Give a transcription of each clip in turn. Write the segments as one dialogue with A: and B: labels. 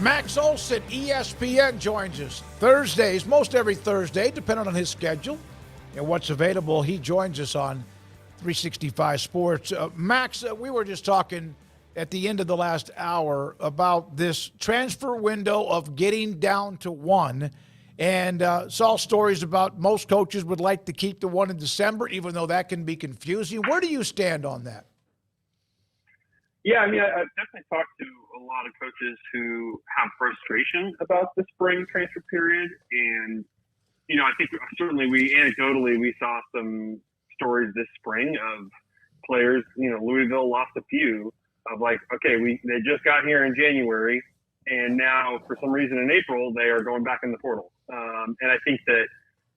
A: Max Olson, ESPN, joins us Thursdays, most every Thursday, depending on his schedule and what's available. He joins us on 365 Sports. Max, we were just talking at the end of the last hour about this transfer window of getting down to one, and saw stories about most coaches would like to keep the one in December, even though that can be confusing. Where do you stand on that?
B: Yeah, I mean, I've definitely talked to a lot of coaches who have frustration about the spring transfer period. And, you know, I think certainly we saw some stories this spring of players, you know, Louisville lost a few of like, okay, they just got here in January, and now for some reason in April, they are going back in the portal. And I think that,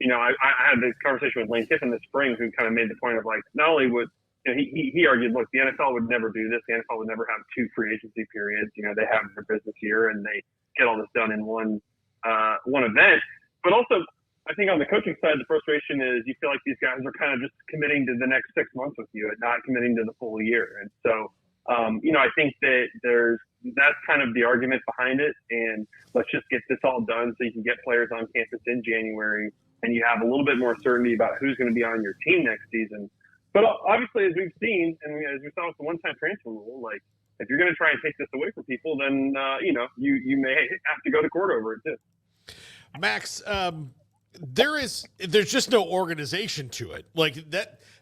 B: you know, I had this conversation with Lane Kiffin this spring, who kind of made the point of like, not only would, you know, he argued, look, the NFL would never do this. The NFL would never have two free agency periods. You know, they have their business year and they get all this done in one event. But also, I think on the coaching side, the frustration is you feel like these guys are kind of just committing to the next 6 months with you and not committing to the full year. And so, you know, I think that that's kind of the argument behind it. And let's just get this all done so you can get players on campus in January and you have a little bit more certainty about who's going to be on your team next season. But obviously, as we've seen, and as we saw with the one-time transfer rule, like if you're going to try and take this away from people, then you know you may have to go to court over it too.
C: Max, there's just no organization to it. Like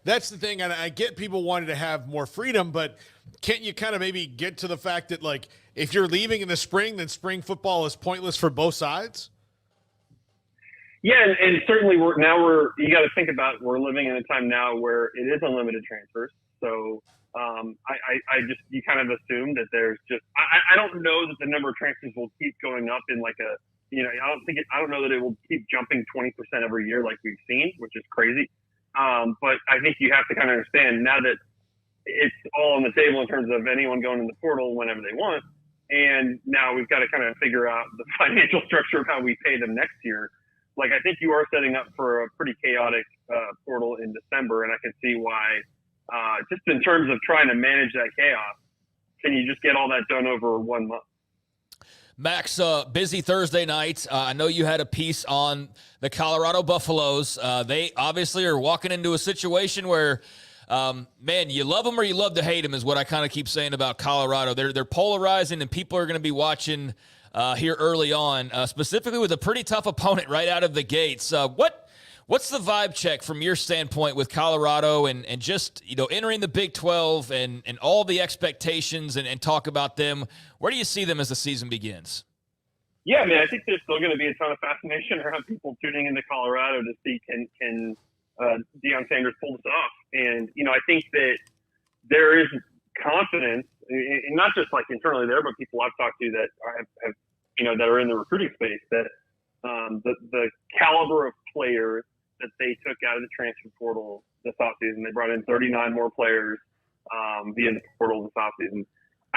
C: that's the thing. And I get people wanting to have more freedom, but can't you kind of maybe get to the fact that like if you're leaving in the spring, then spring football is pointless for both sides?
B: Yeah, and certainly you got to think about, we're living in a time now where it is unlimited transfers. So you kind of assume that there's just, I don't know that the number of transfers will keep going up in like a, you know, I don't know that it will keep jumping 20% every year like we've seen, which is crazy. But I think you have to kind of understand now that it's all on the table in terms of anyone going in the portal whenever they want. And now we've got to kind of figure out the financial structure of how we pay them next year. Like, I think you are setting up for a pretty chaotic portal in December, and I can see why, just in terms of trying to manage that chaos, can you just get all that done over 1 month?
D: Max, busy Thursday night. I know you had a piece on the Colorado Buffaloes. They obviously are walking into a situation where, man, you love them or you love to hate them is what I kind of keep saying about Colorado. They're polarizing, and people are going to be watching here early on, specifically with a pretty tough opponent right out of the gates. What's the vibe check from your standpoint with Colorado and just, you know, entering the Big 12 and all the expectations and talk about them? Where do you see them as the season begins?
B: Yeah, I mean, I think there's still going to be a ton of fascination around people tuning into Colorado to see can Deion Sanders pull this off. And, you know, I think that there is confidence, and not just like internally there, but people I've talked to that have you know, that are in the recruiting space, that the caliber of players that they took out of the transfer portal this offseason, they brought in 39 more players via the portal this offseason.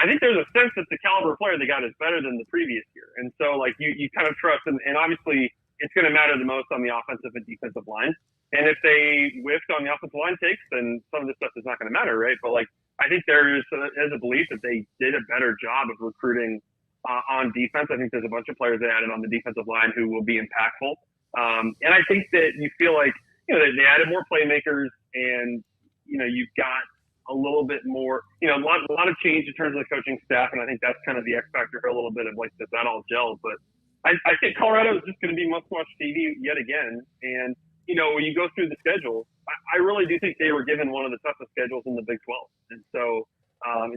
B: I think there's a sense that the caliber of player they got is better than the previous year. And so, like, you kind of trust, and obviously it's going to matter the most on the offensive and defensive line. And if they whiffed on the offensive line takes, then some of this stuff is not going to matter, right? But, like, I think there's a belief that they did a better job of recruiting on defense. I think there's a bunch of players they added on the defensive line who will be impactful. And I think that you feel like, you know, they added more playmakers, and, you know, you've got a little bit more, you know, a lot of change in terms of the coaching staff. And I think that's kind of the X factor for a little bit of like, does that all gel? But I think Colorado is just going to be must-watch TV yet again. And, you know, when you go through the schedule, I really do think they were given one of the toughest schedules in the Big 12. And so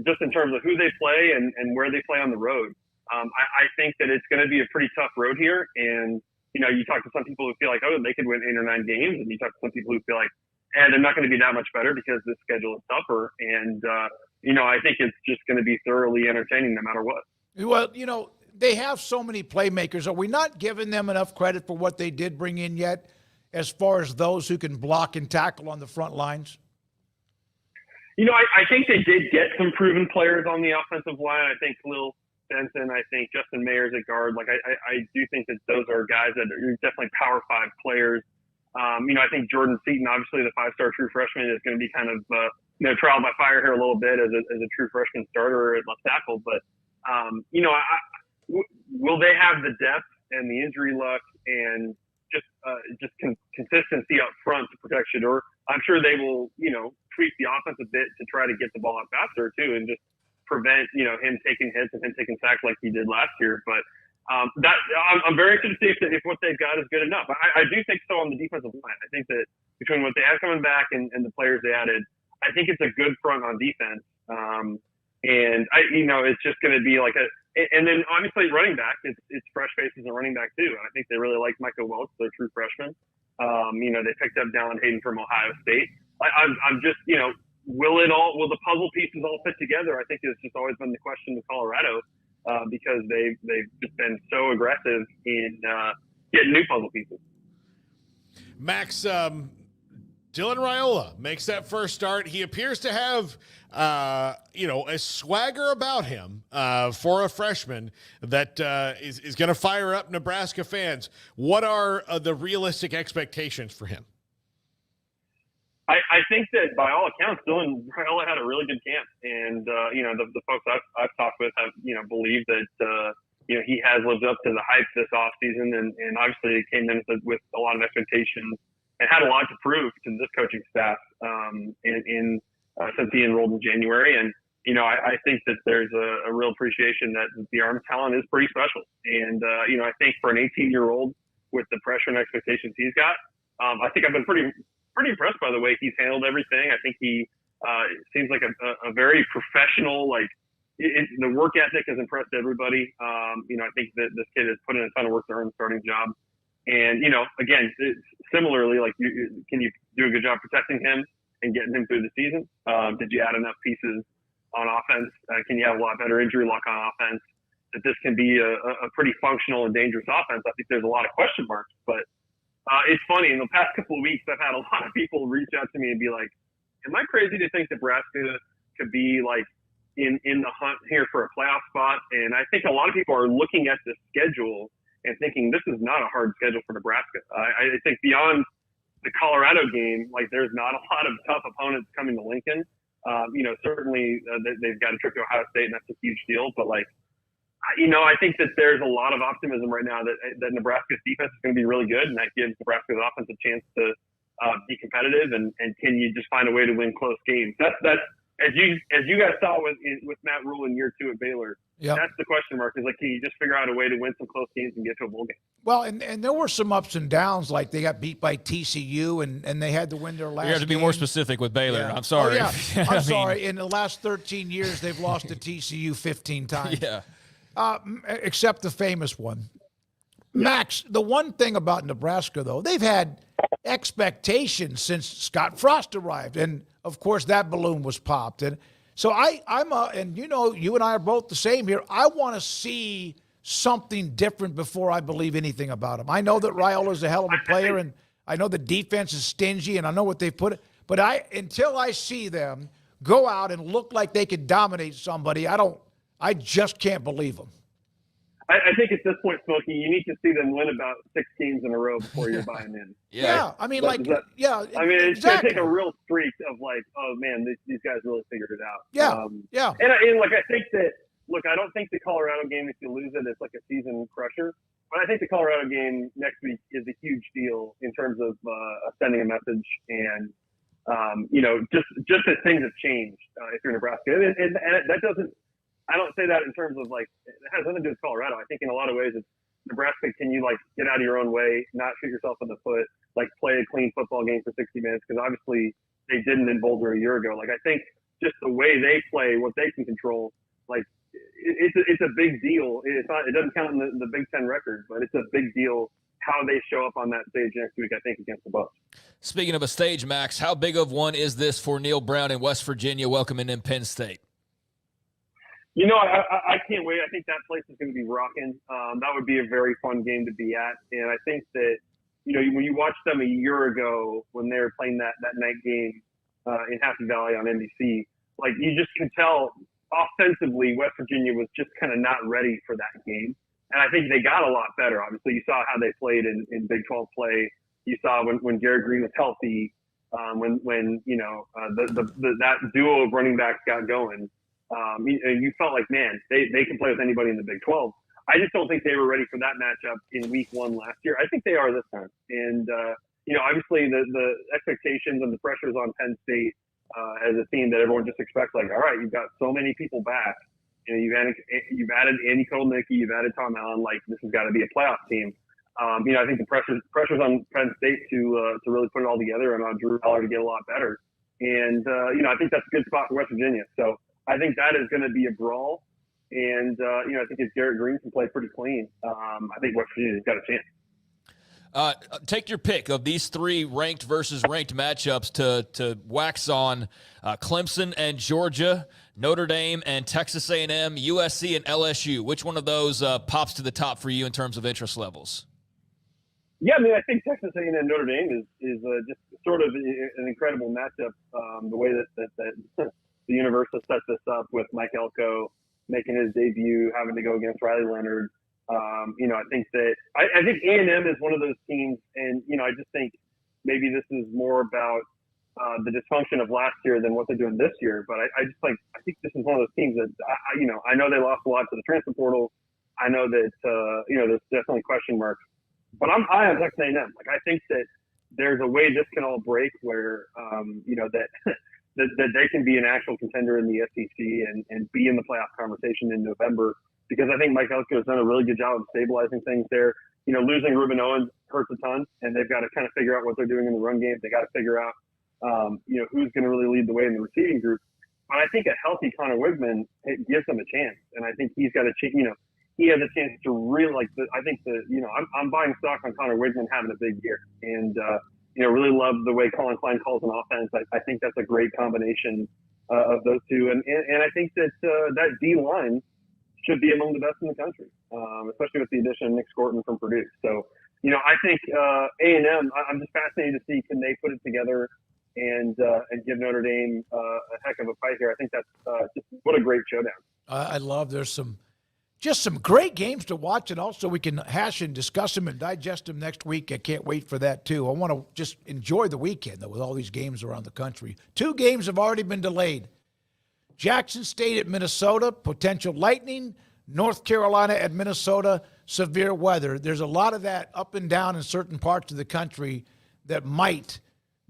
B: just in terms of who they play and where they play on the road, I think that it's going to be a pretty tough road here. And, you know, you talk to some people who feel like, oh, they could win 8 or 9 games. And you talk to some people who feel like, they're not going to be that much better because the schedule is tougher. And, you know, I think it's just going to be thoroughly entertaining no matter what.
A: Well, you know, they have so many playmakers. Are we not giving them enough credit for what they did bring in yet, as far as those who can block and tackle on the front lines?
B: You know, I think they did get some proven players on the offensive line. I think Khalil Benson, I think Justin Mayers at guard. Like, I do think that those are guys that are definitely Power 5 players. You know, I think Jordan Seaton, obviously the 5-star true freshman, is going to be kind of, you know, trial by fire here a little bit as a true freshman starter at left tackle. But, you know, they have the depth and the injury luck and just consistency up front to protect Shedeur. I'm sure they will, tweak the offense a bit to try to get the ball out faster too, and just prevent, him taking hits and him taking sacks like he did last year. But I'm very interested to see if what they've got is good enough. I do think so on the defensive line. I think that between what they have coming back and the players they added, I think it's a good front on defense. And it's just going to be like and then obviously running back, it's fresh faces and running back too. And I think they really like Michael Welch, their true freshman. They picked up Dallin Hayden from Ohio State. I'm just, will the puzzle pieces all fit together? I think it's just always been the question with Colorado, because they've just been so aggressive in getting new puzzle pieces.
C: Max, Dylan Riola makes that first start. He appears to have, a swagger about him for a freshman that is going to fire up Nebraska fans. What are the realistic expectations for him?
B: I think that by all accounts, Dylan Riola had a really good camp, and the folks I've talked with have believed that he has lived up to the hype this offseason, and obviously came in with a lot of expectations and had a lot to prove to this coaching staff since he enrolled in January. And I think that there's a real appreciation that the arm talent is pretty special, and I think for an 18-year-old with the pressure and expectations he's got, I think I've been pretty impressed by the way he's handled everything. I think he seems like a very professional, the work ethic has impressed everybody. I think that this kid has put in a ton of work to earn the starting job. And, again, similarly, can you do a good job protecting him and getting him through the season? Did you add enough pieces on offense? Can you have a lot better injury luck on offense that this can be a pretty functional and dangerous offense? I think there's a lot of question marks, but it's funny. In the past couple of weeks, I've had a lot of people reach out to me and be like, am I crazy to think Nebraska could be in the hunt here for a playoff spot? And I think a lot of people are looking at the schedule and thinking this is not a hard schedule for Nebraska. I think beyond the Colorado game, there's not a lot of tough opponents coming to Lincoln. Certainly they've got a trip to Ohio State, and that's a huge deal. But I think that there's a lot of optimism right now that Nebraska's defense is going to be really good, and that gives Nebraska's offense a chance to be competitive. And can you just find a way to win close games? That's as you guys saw with Matt Rule in year 2 at Baylor. Yep. That's the question mark. Is can you just figure out a way to win some close games and get to a bowl game?
A: Well, and there were some ups and downs, like they got beat by TCU and they had to win their last.
D: You have to be more specific with Baylor. Yeah. I'm sorry.
A: Oh, yeah. I'm sorry. In the last 13 years, they've lost to TCU 15 times.
D: Yeah.
A: Except the famous one. Max, the one thing about Nebraska, though, they've had expectations since Scott Frost arrived. And, of course, that balloon was popped. And so and you and I are both the same here. I want to see something different before I believe anything about him. I know that Riola's a hell of a player, and I know the defense is stingy, and I know what they put. But until I see them go out and look like they could dominate somebody, I just can't believe them.
B: I think at this point, Smokey, you need to see them win about 6 games in a row before you're buying in.
A: Yeah. I mean, it's
B: exactly. Going to take a real streak of oh man, these guys really figured it out.
A: Yeah.
B: And I think that, look, I don't think the Colorado game, if you lose it, it's like a season crusher. But I think the Colorado game next week is a huge deal in terms of sending a message and, just that things have changed if you're Nebraska. And that doesn't, I don't say that in terms of it has nothing to do with Colorado. I think in a lot of ways it's Nebraska. Can you get out of your own way, not shoot yourself in the foot, play a clean football game for 60 minutes? Because obviously they didn't in Boulder a year ago. I think just the way they play, what they can control, it's a big deal. It doesn't count in the Big Ten record, but it's a big deal how they show up on that stage next week, I think, against the Bucs.
D: Speaking of a stage, Max, how big of one is this for Neil Brown in West Virginia welcoming in Penn State?
B: I can't wait. I think that place is going to be rocking. That would be a very fun game to be at. And I think that, when you watched them a year ago when they were playing that night game in Happy Valley on NBC, you just can tell offensively West Virginia was just kind of not ready for that game. And I think they got a lot better. Obviously, you saw how they played in Big 12 play. You saw when Garrett Green was healthy, when that duo of running backs got going. You felt like, man, they can play with anybody in the Big 12. I just don't think they were ready for that matchup in week 1 last year. I think they are this time. And, obviously the expectations and the pressures on Penn State as a team that everyone just expects, like, all right, you've got so many people back. You've added Andy Kotelnicki, you've added Tom Allen. Like, this has got to be a playoff team. I think the pressure's on Penn State to really put it all together and on Drew Aller to get a lot better. And, I think that's a good spot for West Virginia. So I think that is going to be a brawl. And, I think if Garrett Green can play pretty clean, I think West Virginia's got a chance.
D: Take your pick of these 3 ranked versus ranked matchups to wax on Clemson and Georgia, Notre Dame and Texas A&M, USC and LSU. Which one of those pops to the top for you in terms of interest levels?
B: Yeah, I think Texas A&M and Notre Dame is just sort of an incredible matchup. The way that the universe has set this up with Mike Elko making his debut, having to go against Riley Leonard. I think that I think A&M is one of those teams, and I just think maybe this is more about the dysfunction of last year than what they're doing this year. But I think this is one of those teams that I know they lost a lot to the transfer portal. I know that there's definitely question marks, but I'm high on Texas A&M. Like, I think that there's a way this can all break where that they can be an actual contender in the SEC and be in the playoff conversation in November. Because I think Mike Elko has done a really good job of stabilizing things there. Losing Ruben Owens hurts a ton, and they've got to kind of figure out what they're doing in the run game. They got to figure out, who's going to really lead the way in the receiving group. But I think a healthy Connor Wigman, it gives them a chance, and I think he's got a chance. He has a chance to really I'm buying stock on Connor Wigman having a big year, and really love the way Colin Klein calls an offense. I think that's a great combination of those two, and I think that that D line should be among the best in the country, especially with the addition of Nick Scorton from Purdue. So, I think A&M, I'm just fascinated to see, can they put it together and give Notre Dame a heck of a fight here. I think that's just what a great showdown.
A: I love there's some great games to watch, and also we can hash and discuss them and digest them next week. I can't wait for that, too. I want to just enjoy the weekend, though, with all these games around the country. 2 games have already been delayed. Jackson State at Minnesota, potential lightning. North Carolina at Minnesota, severe weather. There's a lot of that up and down in certain parts of the country that might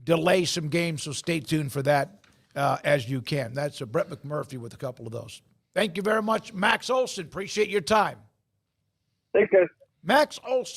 A: delay some games, so stay tuned for that as you can. That's Brett McMurphy with a couple of those. Thank you very much, Max Olson. Appreciate your time.
B: Thanks, guys.
A: Max Olson.